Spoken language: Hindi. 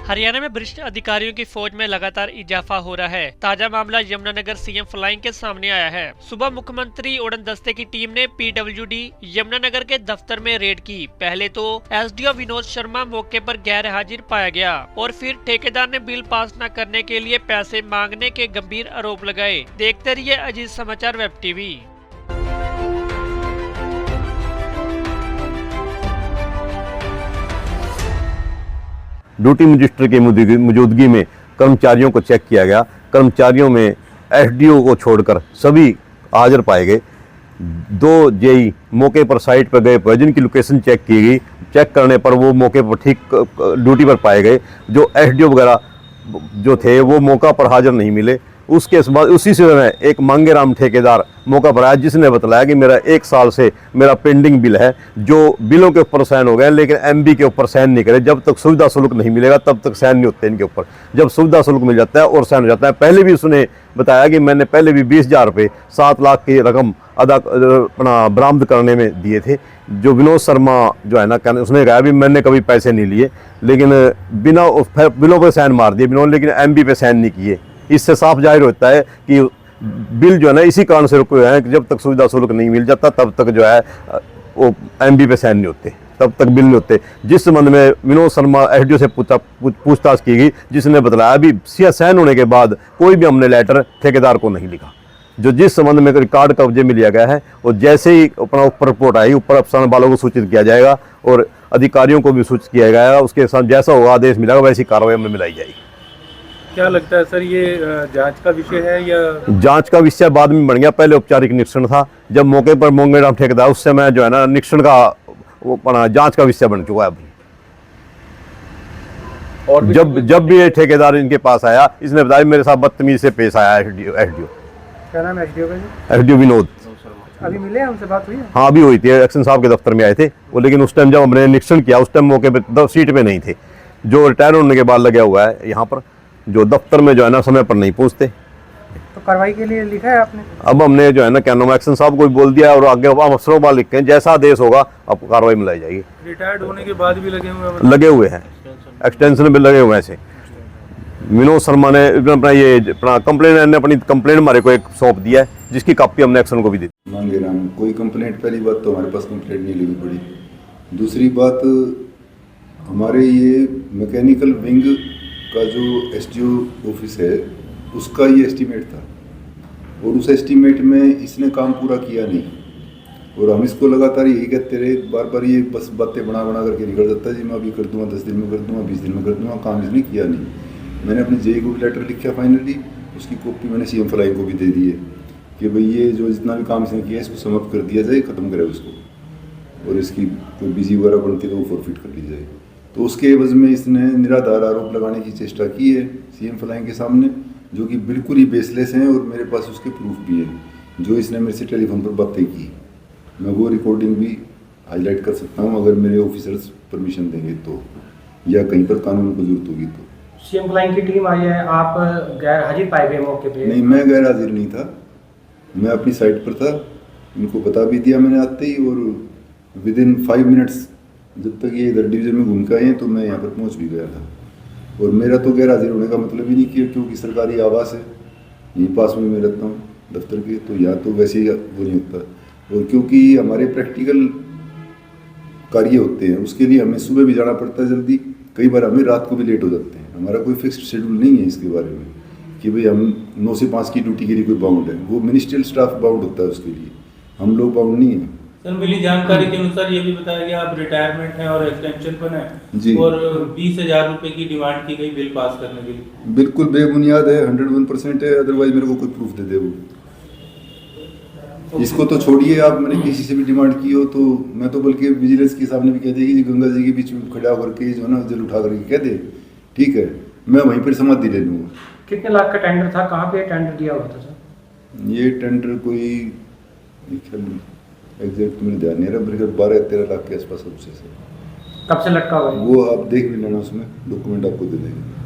हरियाणा में भ्रष्ट अधिकारियों की फौज में लगातार इजाफा हो रहा है। ताजा मामला यमुनानगर सीएम फ्लाइंग के सामने आया है। सुबह मुख्यमंत्री उड़न दस्ते की टीम ने पीडब्ल्यूडी यमुनानगर के दफ्तर में रेड की। पहले तो एसडीओ विनोद शर्मा मौके पर गैर हाजिर पाया गया और फिर ठेकेदार ने बिल पास न करने के लिए पैसे मांगने के गंभीर आरोप लगाए। देखते रहिए अजीत समाचार वेब टीवी। ड्यूटी मजिस्ट्रेट की मौजूदगी में कर्मचारियों को चेक किया गया। कर्मचारियों में एसडीओ को छोड़कर सभी हाजिर पाए गए। 2 जेई मौके पर साइट पर गए, जिनकी लोकेशन चेक की गई। चेक करने पर वो मौके पर ठीक ड्यूटी पर पाए गए। जो एसडीओ वगैरह जो थे वो मौका पर हाजिर नहीं मिले। उसके बाद उसी समय एक मांगेराम ठेकेदार मौका पर आया, जिसने बताया कि मेरा 1 साल से मेरा पेंडिंग बिल है, जो बिलों के ऊपर साइन हो गए लेकिन एमबी के ऊपर साइन नहीं करे। जब तक सुविधा शुल्क नहीं मिलेगा तब तक साइन नहीं होते इनके ऊपर। जब सुविधा शुल्क मिल जाता है और साइन हो जाता है। पहले भी उसने बताया कि मैंने पहले भी 20,000 रुपये 7 लाख की रकम अपना बरामद करने में दिए थे। जो विनोद शर्मा जो है ना, उसने कहा भी मैंने कभी पैसे नहीं लिए, लेकिन बिना बिलों पर साइन मार दिए विनोद, लेकिन एमबी पे साइन नहीं किए। इससे साफ जाहिर होता है कि बिल जो है ना इसी कारण से रुके हुए हैं कि जब तक सुविधा शुल्क नहीं मिल जाता तब तक जो है वो एमबी पे साइन नहीं होते, तब तक बिल नहीं होते। जिस संबंध में विनोद शर्मा एसडीओ से पूछताछ की गई, जिसने बताया अभी साइन होने के बाद कोई भी हमने लेटर ठेकेदार को नहीं लिखा। जिस संबंध में रिकॉर्ड कब्जे में लिया गया है और जैसे ही अपना ऊपर रिपोर्ट आई, ऊपर अफसर वालों को सूचित किया जाएगा और अधिकारियों को भी सूचित किया जाएगा। उसके साथ जैसा होगा आदेश मिलेगा वैसी कार्रवाई में मिलाई जाएगी। क्या लगता है सर, ये जांच का विषय है या? जांच का विषय बाद में बन गया। पहले औपचारिक निरीक्षण था। जब मौके पर मांगेराम ठेकेदार, उस समय जो है ना निरीक्षण का वो जांच का विषय बन चुका है अभी। और जब भी ये ठेकेदार इनके पास आया, इसने बताया मेरे साथ बदतमीजी से पेश आया एसडीओ। क्या नाम है एसडीओ का? एसडीओ विनोद। अभी मिले, उनसे बात हुई है? हाँ, अभी हुई थी। एक्शन साहब के दफ्तर में आए थे वो, लेकिन उस टाइम जब हमने निरीक्षण किया उस टाइम मौके पर सीट पे नहीं थे। जो रिटायर होने के बाद लगा हुआ है यहाँ पर, जो दफ्तर में जो है ना समय पर नहीं पहुँचते। तो कार्रवाई के लिए लिखा है आपने? अब हमने जो है ना क्या नाम एक्शन साहब को बोल दिया और आगे अफसरों पर लिख के जैसा आदेश होगा अब कार्रवाई में लाई जाएगी। रिटायर्ड होने के बाद भी लगे हुए हैं, एक्सटेंशन भी लगे हुए हैं। ऐसे विनोद शर्मा ने अपना कंप्लेन अपनी कंप्लेन हमारे को एक सौंप दिया है, जिसकी कॉपी हमने एक्शन को भी दी। मांगेराम कोई कंप्लेंट, पहली बात तो हमारे पास कंप्लेंट नहीं लगी पड़ी। दूसरी बात, हमारे ये मैकेनिकल विंग का जो एसडीओ ऑफिस है उसका ये एस्टीमेट था और उस एस्टीमेट में इसने काम पूरा किया नहीं और हम इसको लगातार यही कहते रहे। बार बार ये बस बातें बना करके निकल जाता है जी मैं अभी कर दूंगा, 10 दिन में कर दूंगा, 20 दिन में कर दूंगा। काम इसने किया नहीं। मैंने अपने जेई को भी लेटर लिखा, फाइनली उसकी कॉपी मैंने सीएम फ्लाइंग को भी दे दी है कि भाई ये जो जितना भी काम इसने किया इसको समाप्त कर दिया जाए, ख़त्म करे उसको, और इसकी कोई बिजी वगैरह बनती है तो वो फॉरफिट कर ली जाए। तो उसके एवज में इसने निराधार आरोप लगाने की चेष्टा की है सीएम फ्लाइंग के सामने, जो कि बिल्कुल ही बेसलेस हैं और मेरे पास उसके प्रूफ भी हैं। जो इसने मेरे से टेलीफोन पर बातें की, मैं वो रिकॉर्डिंग भी हाईलाइट कर सकता हूँ अगर मेरे ऑफिसर्स परमिशन देंगे तो, या कहीं पर कानून को जरूरत होगी तो। सीएम फ्लाइंग की टीम आई है, आप गैर हाजिर पाए गए मौके पे? नहीं, मैं गैर हाजिर नहीं था, मैं अपनी साइट पर था। इनको बता भी दिया मैंने आते ही, और विदिन 5 मिनट्स जब तक ये इधर डिवीजन में घूम के आए हैं तो मैं यहाँ पर पहुँच भी गया था। और मेरा तो गैर हाजिर होने का मतलब ही नहीं किया, क्योंकि सरकारी आवास है, यहीं पास में मैं रहता हूँ दफ्तर के, तो यहाँ तो वैसे ही वो नहीं होता। और क्योंकि हमारे प्रैक्टिकल कार्य होते हैं उसके लिए हमें सुबह भी जाना पड़ता है जल्दी, कई बार हमें रात को भी लेट हो जाते हैं। हमारा कोई फिक्स्ड शेड्यूल नहीं है इसके बारे में कि भाई हम 9 से 5 की ड्यूटी के लिए कोई बाउंड है। वो मिनिस्ट्रियल स्टाफ बाउंड होता है उसके लिए, हम लोग बाउंड नहीं है। सर, मिली जानकारी के अनुसार ये भी बताया गया आप रिटायरमेंट हैं और एक्सटेंशन पर हैं जी, और 20,000 रुपए की डिमांड की गई बिल पास करने के लिए। बिल्कुल बेबुनियाद है, 101% है। अदरवाइज मेरे को कोई प्रूफ दे दे वो। इसको तो छोड़िए आप, मैंने किसी से भी डिमांड की हो तो मैं तो बल्कि विजिलेंस के सामने भी कह देगी जी गंगा जी के बीच में खड़ा होकर के जो है ना जल उठा करके कह दे, ठीक है, मैं वहीं पर समाधि ले लूँगा। कितने लाख का टेंडर था, कहाँ पे टेंडर दिया हुआ था सर? ये टेंडर कोई एग्जैक्ट मेरे ध्यान नहीं रहा, मेरे 12-13 लाख के आसपास सबसे। कब से लटका हुआ है? वो आप देख भी लेना, उसमें डॉक्यूमेंट आपको दे देंगे।